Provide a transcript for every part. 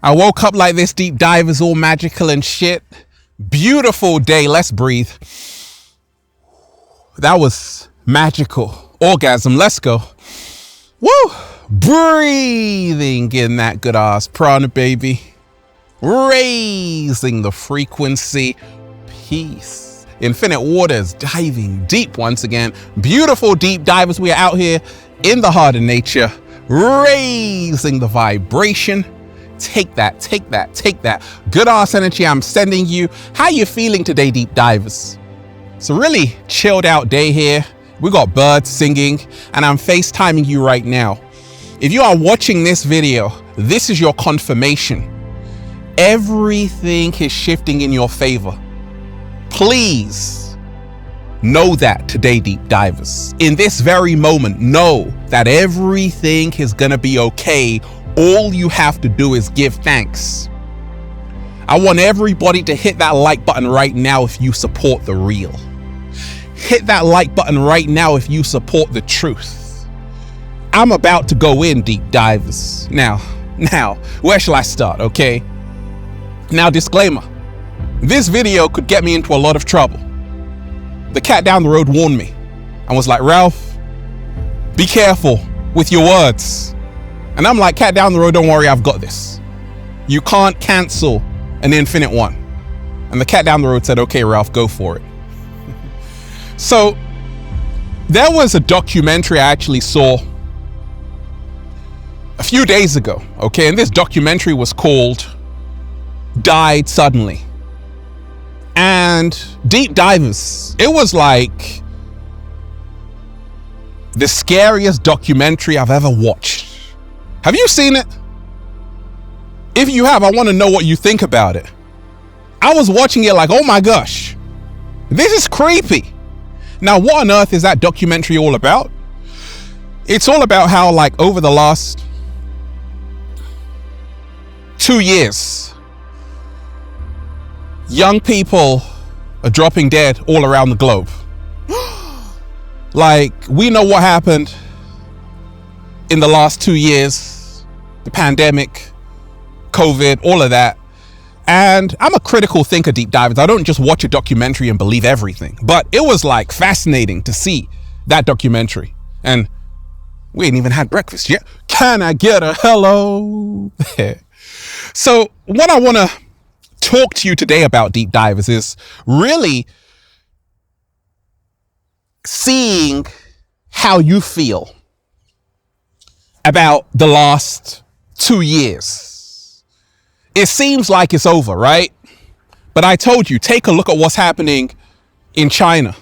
I woke up like this, deep dive is all magical and shit. Beautiful day. Let's breathe. That was magical. Orgasm. Let's go. Woo! Breathing in that good ass prana, baby. Raising the frequency. Peace. Infinite waters, diving deep once again. Beautiful deep divers. We are out here in the heart of nature, raising the vibration. Take that, take that, take that. Good ass energy I'm sending you. How you feeling today, deep divers? It's a really chilled out day here. We got birds singing and I'm FaceTiming you right now. If you are watching this video, this is your confirmation. Everything is shifting in your favor. Please know that today, deep divers. In this very moment, know that everything is gonna be okay. All you have to do is give thanks. I want everybody to hit that like button right now if you support the real. Hit that like button right now if you support the truth. I'm about to go in, deep divers. Now, where shall I start, okay? Now, disclaimer. This video could get me into a lot of trouble. The cat down the road warned me and was like, Ralph, be careful with your words. And I'm like, cat down the road, don't worry, I've got this. You can't cancel an infinite one. And the cat down the road said, okay, Ralph, go for it. So there was a documentary I actually saw a few days ago, okay? And this documentary was called Died Suddenly. And deep divers, it was like the scariest documentary I've ever watched. Have you seen it? If you have, I want to know what you think about it. I was watching it like, oh my gosh, this is creepy. Now, what on earth is that documentary all about? It's all about how, like, over the last 2 years, young people are dropping dead all around the globe. Like, we know what happened in the last 2 years, the pandemic, COVID, all of that. And I'm a critical thinker, deep divers. I don't just watch a documentary and believe everything. But it was like fascinating to see that documentary. And we ain't even had breakfast yet. Can I get a hello? So what I want to talk to you today about, deep divers, is really seeing how you feel about the last 2 years. It seems like it's over, right? But I told you, take a look at what's happening in China.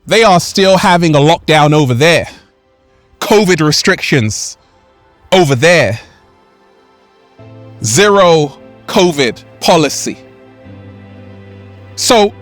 They are still having a lockdown over there. COVID restrictions over there. Zero COVID policy. So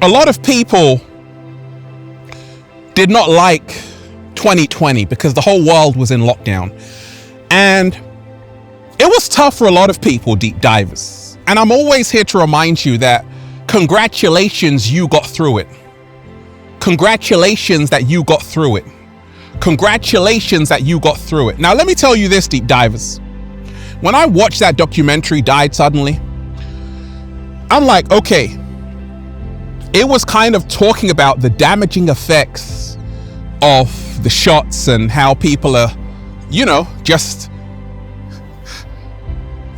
a lot of people did not like 2020 because the whole world was in lockdown. And it was tough for a lot of people, deep divers. And I'm always here to remind you that congratulations, you got through it. Congratulations that you got through it. Congratulations that you got through it. Now, let me tell you this, deep divers. When I watched that documentary, Died Suddenly, I'm like, okay, it was kind of talking about the damaging effects of the shots and how people are, you know, just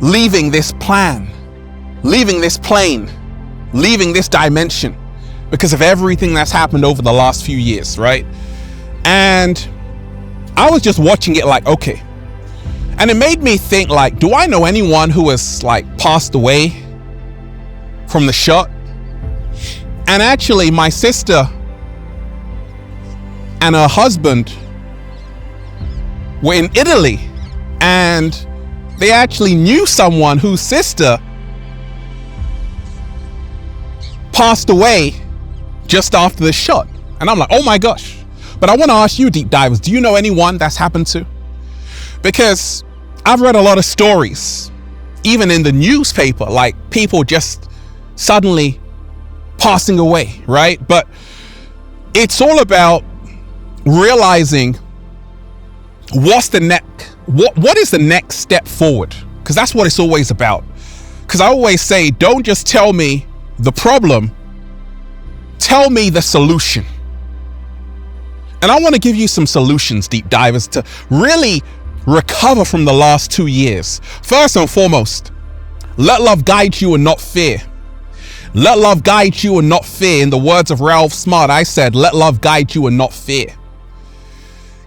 leaving this plan, leaving this plane, leaving this dimension because of everything that's happened over the last few years, right? And I was just watching it like, okay. And it made me think, like, do I know anyone who has, like, passed away from the shot? And actually, my sister and her husband were in Italy, and they actually knew someone whose sister passed away just after the shot. And I'm like, oh my gosh. But I want to ask you, deep divers, do you know anyone that's happened to? Because I've read a lot of stories, even in the newspaper, like people just suddenly passing away, right? But it's all about realizing what's the what is the next step forward? Because that's what it's always about. Because I always say, don't just tell me the problem, tell me the solution. And I want to give you some solutions, deep divers, to really recover from the last 2 years. First and foremost, let love guide you and not fear. Let love guide you and not fear. In the words of Ralph Smart, I said, let love guide you and not fear.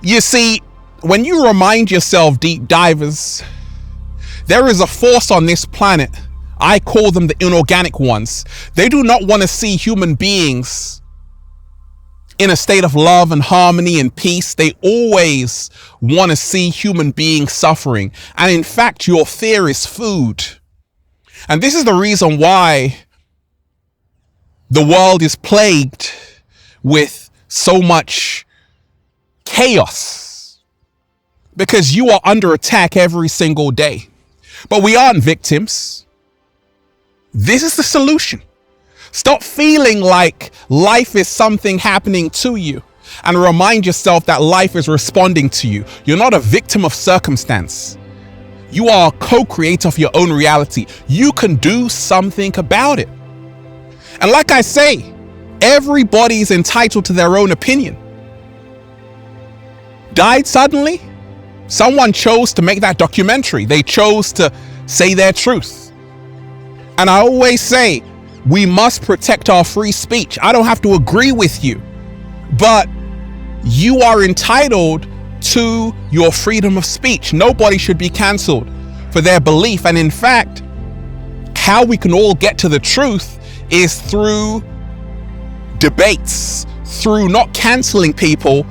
You see, when you remind yourself, deep divers, there is a force on this planet. I call them the inorganic ones. They do not want to see human beings in a state of love and harmony and peace. They always want to see human beings suffering. And in fact, your fear is food. And this is the reason why the world is plagued with so much chaos, because you are under attack every single day. But we aren't victims. This is the solution. Stop feeling like life is something happening to you and remind yourself that life is responding to you. You're not a victim of circumstance. You are a co-creator of your own reality. You can do something about it. And like I say, everybody's entitled to their own opinion. Died suddenly? Someone chose to make that documentary. They chose to say their truth. And I always say, we must protect our free speech. I don't have to agree with you, but you are entitled to your freedom of speech. Nobody should be canceled for their belief. And in fact, how we can all get to the truth is through debates, through not canceling people,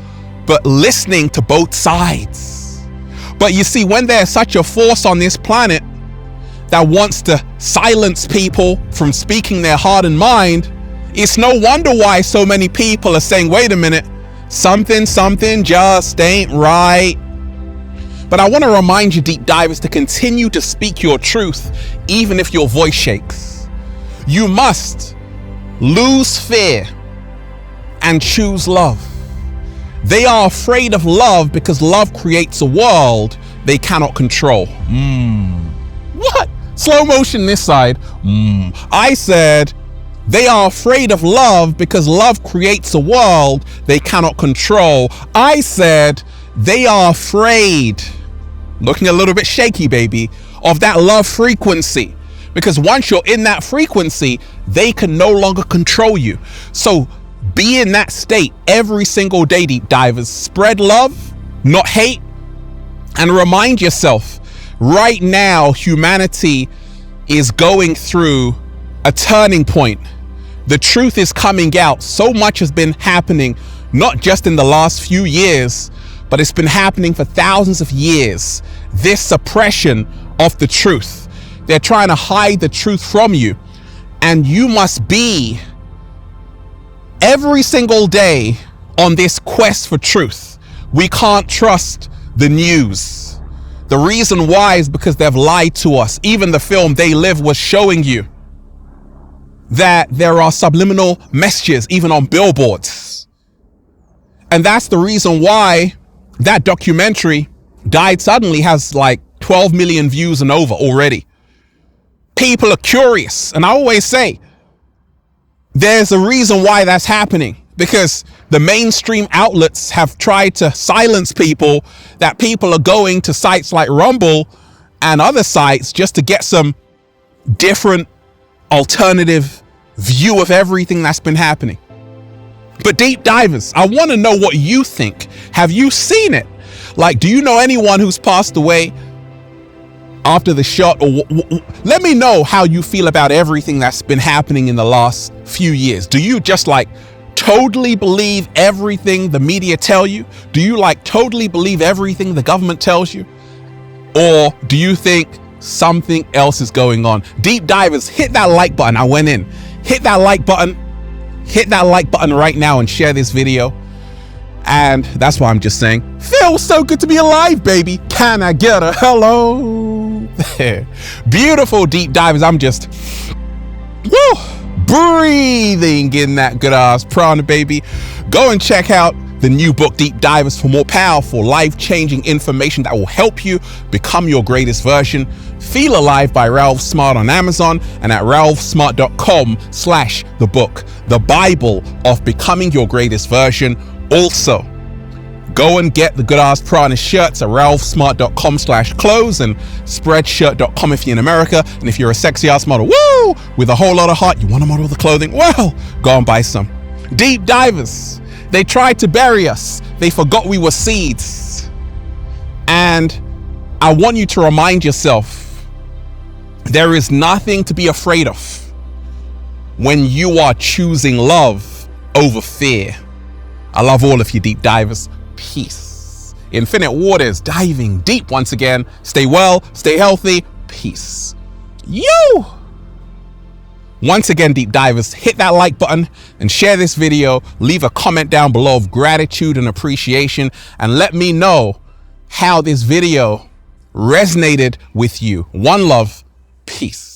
but listening to both sides. But you see, when there's such a force on this planet that wants to silence people from speaking their heart and mind, it's no wonder why so many people are saying, wait a minute, something just ain't right. But I want to remind you, deep divers, to continue to speak your truth, even if your voice shakes. You must lose fear and choose love. They are afraid of love because love creates a world they cannot control. What? Slow motion this side. I said they are afraid of love because love creates a world they cannot control. I said they are afraid, looking a little bit shaky, baby, of that love frequency. Because once you're in that frequency, they can no longer control you. So be in that state every single day, deep divers. Spread love, not hate. And remind yourself, right now, humanity is going through a turning point. The truth is coming out. So much has been happening, not just in the last few years, but it's been happening for thousands of years. This suppression of the truth. They're trying to hide the truth from you. And you must be every single day on this quest for truth. We can't trust the news. The reason why is because they've lied to us. Even the film They Live was showing you that there are subliminal messages even on billboards. And that's the reason why that documentary, Died Suddenly, has like 12 million views and over already. People are curious. And I always say, there's a reason why that's happening, because the mainstream outlets have tried to silence people, that people are going to sites like Rumble and other sites just to get some different alternative view of everything that's been happening. But deep divers, I want to know what you think. Have you seen it? Like, do you know anyone who's passed away after the shot? Or let me know how you feel about everything that's been happening in the last few years. Do you just like totally believe everything the media tell you? Do you like totally believe everything the government tells you? Or do you think something else is going on? Deep divers, hit that like button. I went in. Hit that like button. Hit that like button right now and share this video. And that's why I'm just saying, feels so good to be alive, baby. Can I get a hello? Beautiful deep divers. I'm just breathing in that good ass prana, baby. Go and check out the new book, Deep Divers, for more powerful, life-changing information that will help you become your greatest version. Feel Alive by Ralph Smart on Amazon and at ralphsmart.com/the book, the Bible of becoming your greatest version. Also, go and get the Good Ass Prana shirts at ralphsmart.com/clothes and spreadshirt.com if you're in America. And if you're a sexy ass model, woo, with a whole lot of heart, you want to model the clothing, well, go and buy some. Deep Divers. They tried to bury us. They forgot we were seeds. And I want you to remind yourself, there is nothing to be afraid of when you are choosing love over fear. I love all of you, Deep Divers. Peace. Infinite Waters, diving deep once again. Stay well, stay healthy. Peace. You. Once again, Deep Divers, hit that like button and share this video. Leave a comment down below of gratitude and appreciation, and let me know how this video resonated with you. One love. Peace.